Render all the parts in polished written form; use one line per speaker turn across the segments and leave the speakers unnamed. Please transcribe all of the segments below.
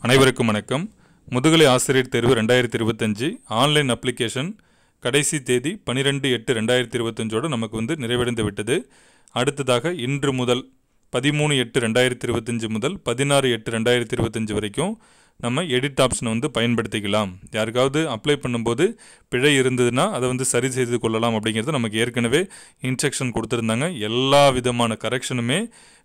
அனைவருக்கும் வணக்கம். முதுகலை ஆசிரியர் தேர்வு 2025 ஆன்லைன் அப்ளிகேஷன் கடைசி தேதி 12/8/2025 நமக்கு நிறைவடைந்து விட்டது. அடுத்ததாக இன்று முதல் 13/8/2025 முதல் 16/8/2025 வரைக்கும் நம்ம எடிட் ஆப்ஷனை பயன்படுத்திக்கலாம். யாருக்காவது அப்ளை பண்ணும்போது பிழை இருந்ததுன்னா அதை சரி செய்து கொள்ளலாம் அப்படிங்கிறது நமக்கு ஏற்கனவே இன்ஸ்ட்ரக்ஷன் கொடுத்துருந்தாங்க. எல்லா விதமான கரெக்ஷனுமே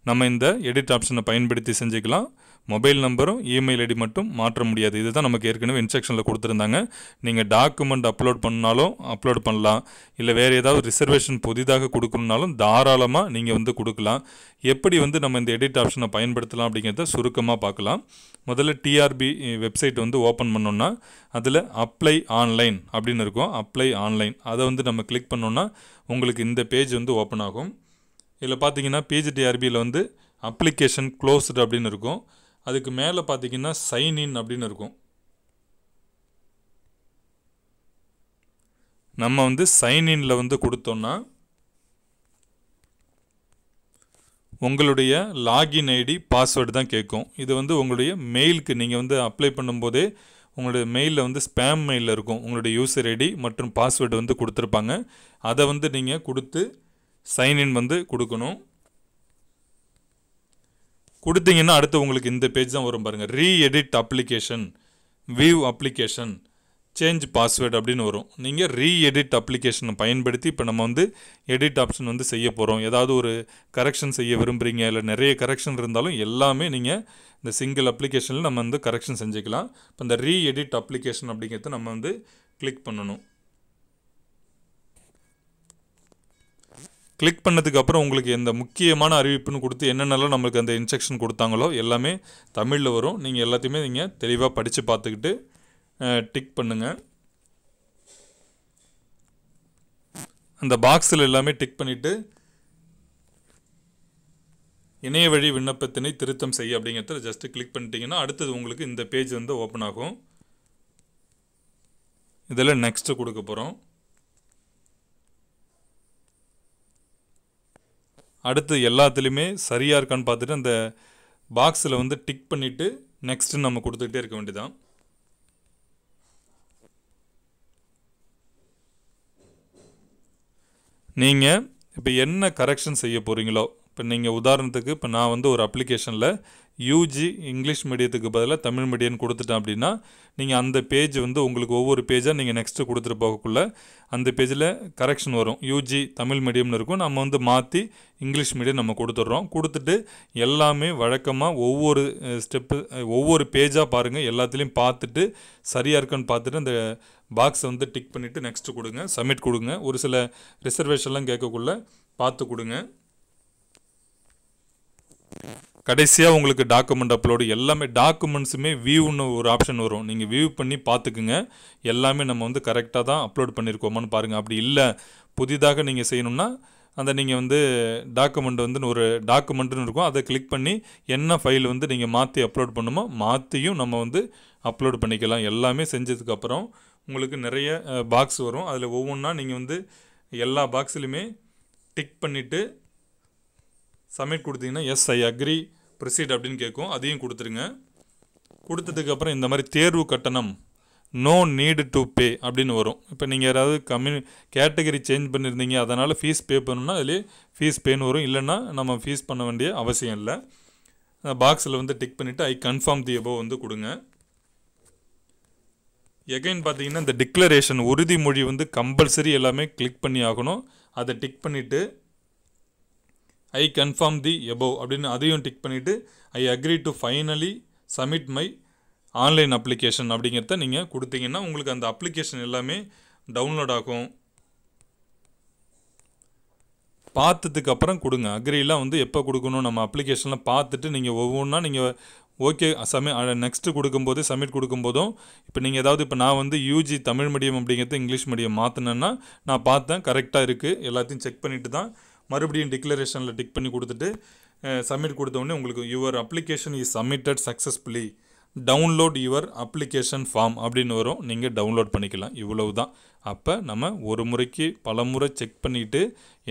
நம்ம இந்த எடிட் ஆப்ஷனை பயன்படுத்தி செஞ்சுக்கலாம். மொபைல் நம்பரும் இமெயில் ஐடி மட்டும் மாற்ற முடியாது. இதுதான் நமக்கு ஏற்கனவே இன்ஸ்ட்ரக்ஷனில் கொடுத்துருந்தாங்க. நீங்கள் டாக்குமெண்ட் அப்லோட் பண்ணாலும் அப்லோட் பண்ணலாம், இல்லை வேறு ஏதாவது ரிசர்வேஷன் புதிதாக கொடுக்கணுன்னாலும் தாராளமாக நீங்கள் கொடுக்கலாம். எப்படி நம்ம இந்த எடிட் ஆப்ஷனை பயன்படுத்தலாம் அப்படிங்கிறத சுருக்கமாக பார்க்கலாம். முதல்ல டிஆர்பி வெப்சைட் ஓப்பன் பண்ணோன்னா அதில் அப்ளை ஆன்லைன் அப்படின்னு இருக்கும். அப்ளை ஆன்லைன் அதை நம்ம கிளிக் பண்ணோன்னா உங்களுக்கு இந்த பேஜ் ஓப்பன் ஆகும். இதில் பார்த்தீங்கன்னா பிஜிடிஆர்பியில் அப்ளிகேஷன் க்ளோஸ்டு அப்படின்னு இருக்கும். அதுக்கு மேலே பார்த்தீங்கன்னா சைன்இன் அப்படின்னு இருக்கும். நம்ம சைன்இனில் கொடுத்தோன்னா உங்களுடைய லாகின் ஐடி பாஸ்வேர்டு தான் கேட்கும். இது உங்களுடைய மெயிலுக்கு நீங்கள் அப்ளை பண்ணும்போதே உங்களுடைய மெயிலில் ஸ்பேம் மெயிலில் இருக்கும். உங்களுடைய யூசர் ஐடி மற்றும் பாஸ்வேர்டு கொடுத்துருப்பாங்க. அதை நீங்கள் கொடுத்து சைன்இன் கொடுக்கணும். கொடுத்தீங்கன்னா அடுத்து உங்களுக்கு இந்த பேஜ் தான் வரும் பாருங்கள். Re-edit application, view application, change password அப்படின்னு வரும். நீங்கள் ரீஎடிட் அப்ளிகேஷனை பயன்படுத்தி இப்போ நம்ம எடிட் ஆப்ஷன் செய்ய போகிறோம். ஏதாவது ஒரு கரெக்ஷன் செய்ய விரும்புகிறீங்க, இல்லை நிறைய கரெக்ஷன் இருந்தாலும் எல்லாமே நீங்கள் இந்த சிங்கிள் அப்ளிகேஷனில் நம்ம கரெக்ஷன் செஞ்சுக்கலாம். இப்போ இந்த ரீஎடிட் அப்ளிகேஷன் அப்படிங்கிறத நம்ம கிளிக் பண்ணணும். கிளிக் பண்ணதுக்கப்புறம் உங்களுக்கு எந்த முக்கியமான அறிவிப்புன்னு கொடுத்து என்னென்னலாம் நம்மளுக்கு அந்த இன்ஸ்ட்ரக்ஷன் கொடுத்தாங்களோ எல்லாமே தமிழில் வரும். நீங்கள் எல்லாத்தையுமே நீங்கள் தெளிவாக படித்து பார்த்துக்கிட்டு டிக் பண்ணுங்கள். அந்த பாக்ஸில் எல்லாமே டிக் பண்ணிவிட்டு இணைய வழி விண்ணப்பத்தினை திருத்தம் செய்ய அப்படிங்கிறத ஜஸ்ட்டு கிளிக் பண்ணிட்டீங்கன்னா அடுத்தது உங்களுக்கு இந்த பேஜ் ஓப்பன் ஆகும். இதில் நெக்ஸ்ட்டு கொடுக்க போகிறோம். அடுத்து எல்லாத்துலேயுமே சரியாக இருக்கான்னு பார்த்துட்டு அந்த பாக்ஸில் டிக் பண்ணிவிட்டு நெக்ஸ்ட்டு நம்ம கொடுத்துக்கிட்டே இருக்க வேண்டியதான். நீங்கள் இப்போ என்ன கரெக்ஷன் செய்ய போகிறீங்களோ, இப்போ நீங்கள் உதாரணத்துக்கு இப்போ நான் ஒரு அப்ளிகேஷனில் யூஜி இங்கிலீஷ் மீடியத்துக்கு பதிலாக தமிழ் மீடியம் கொடுத்துட்டேன் அப்படின்னா நீங்கள் அந்த பேஜ் உங்களுக்கு ஒவ்வொரு பேஜாக நீங்கள் நெக்ஸ்ட்டு கொடுத்துட்டு போகக்குள்ள அந்த பேஜில் கரெக்ஷன் வரும். யூஜி தமிழ் மீடியம்னு இருக்கும். நம்ம மாற்றி இங்கிலீஷ் மீடியம் நம்ம கொடுத்துட்றோம். கொடுத்துட்டு எல்லாமே வழக்கமாக ஒவ்வொரு ஸ்டெப்பு ஒவ்வொரு பேஜாக பாருங்கள். எல்லாத்துலேயும் பார்த்துட்டு சரியாக இருக்கான்னு பார்த்துட்டு அந்த பாக்ஸை டிக் பண்ணிவிட்டு நெக்ஸ்ட்டு கொடுங்க, சப்மிட் கொடுங்க. ஒரு சில ரிசர்வேஷன்லாம் கேட்கக்குள்ள பார்த்து கொடுங்க. கடைசியாக உங்களுக்கு டாக்குமெண்ட் அப்லோடு எல்லாமே டாக்குமெண்ட்ஸுமே வியூன்னு ஒரு ஆப்ஷன் வரும். நீங்கள் வியூ பண்ணி பார்த்துக்குங்க. எல்லாமே நம்ம கரெக்டாக தான் அப்லோட் பண்ணியிருக்கோமான்னு பாருங்கள். அப்படி இல்லை புதிதாக நீங்கள் செய்யணும்னா அந்த நீங்கள் டாக்குமெண்ட் ஒரு டாக்குமெண்ட்டுன்னு இருக்கும். அதை கிளிக் பண்ணி என்ன ஃபைல் நீங்கள் மாற்றி அப்லோட் பண்ணுமோ மாற்றியும் நம்ம அப்லோட் பண்ணிக்கலாம். எல்லாமே செஞ்சதுக்கப்புறம் உங்களுக்கு நிறைய பாக்ஸ் வரும். அதில் ஒவ்வொன்றா நீங்கள் எல்லா பாக்ஸ்லையுமே டிக் பண்ணிவிட்டு சப்மிட் கொடுத்தீங்கன்னா எஸ் ஐ அக்ரி ப்ரொசீட் அப்படின்னு கேட்கும். அதையும் கொடுத்துருங்க. கொடுத்ததுக்கப்புறம் இந்த மாதிரி தேர்வு கட்டணம் நோ நீடு டு பே அப்படின்னு வரும். இப்போ நீங்கள் யாராவது கேட்டகரி சேஞ்ச் பண்ணியிருந்தீங்க அதனால் ஃபீஸ் பே பண்ணணும்னா அதிலே ஃபீஸ் பேன்னு வரும். இல்லைன்னா நம்ம ஃபீஸ் பண்ண வேண்டிய அவசியம் இல்லை. பாக்ஸில் டிக் பண்ணிவிட்டு ஐ கன்ஃபார்ம் தி அபோவ் கொடுங்க. எகைன் பார்த்தீங்கன்னா இந்த டிக்ளரேஷன் உறுதிமொழி கம்பல்சரி எல்லாமே கிளிக் பண்ணி ஆகணும். அதை டிக் பண்ணிவிட்டு ஐ கன்ஃபார்ம் தி எபோவ் அப்படின்னு அதையும் டிக் பண்ணிவிட்டு I agree to finally submit my online application அப்படிங்கிறத நீங்கள் கொடுத்தீங்கன்னா உங்களுக்கு அந்த அப்ளிகேஷன் எல்லாமே டவுன்லோட் ஆகும். பார்த்ததுக்கப்புறம் கொடுங்க. அக்ரிலாம் எப்போ கொடுக்கணும் நம்ம அப்ளிகேஷனில் பார்த்துட்டு நீங்கள் ஒவ்வொன்றா நீங்கள் ஓகே நெக்ஸ்ட்டு கொடுக்கும்போது சப்மிட் கொடுக்கும்போதும் இப்போ நீங்கள் ஏதாவது இப்போ நான் யூஜி தமிழ் மீடியம் அப்படிங்கிறது இங்கிலீஷ் மீடியம் மாற்றினேன்னா நான் பார்த்தேன் கரெக்டாக இருக்குது எல்லாத்தையும் செக் பண்ணிவிட்டு தான் மறுபடியும் டிக்ளரேஷனில் டிக் பண்ணி கொடுத்துட்டு சப்மிட் கொடுத்தோடனே உங்களுக்கு your application is submitted successfully download your application form அப்படின்னு வரும். நீங்கள் டவுன்லோட் பண்ணிக்கலாம். இவ்வளவு தான். அப்போ நம்ம ஒரு முறைக்கு பல முறை செக் பண்ணிவிட்டு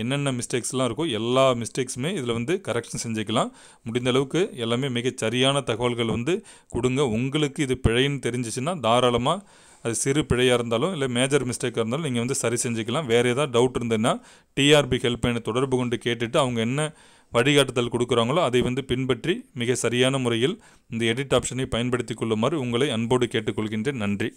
என்னென்ன மிஸ்டேக்ஸ்லாம் இருக்கோ எல்லா மிஸ்டேக்ஸுமே இதில் வந்து கரெக்ஷன் செஞ்சுக்கலாம். முடிந்த அளவுக்கு எல்லாமே மிகச் சரியான தகவல்கள் வந்து கொடுங்க. உங்களுக்கு இது பிழைன்னு தெரிஞ்சிச்சுன்னா தாராளமாக அது சிறு பிழையாக இருந்தாலும் இல்லை மேஜர் மிஸ்டேக்காக இருந்தாலும் நீங்கள் வந்து சரி செஞ்சுக்கலாம். வேறு ஏதாவது டவுட் இருந்ததுன்னா டிஆர்பி ஹெல்ப்லைனை தொடர்பு கொண்டு கேட்டுட்டு அவங்க என்ன வழிகாட்டுதல் கொடுக்குறாங்களோ அதை வந்து பின்பற்றி மிக சரியான முறையில் இந்த எடிட் ஆப்ஷனை பயன்படுத்தி கொள்ளுமாறு உங்களை அன்போடு கேட்டுக்கொள்கின்றேன். நன்றி.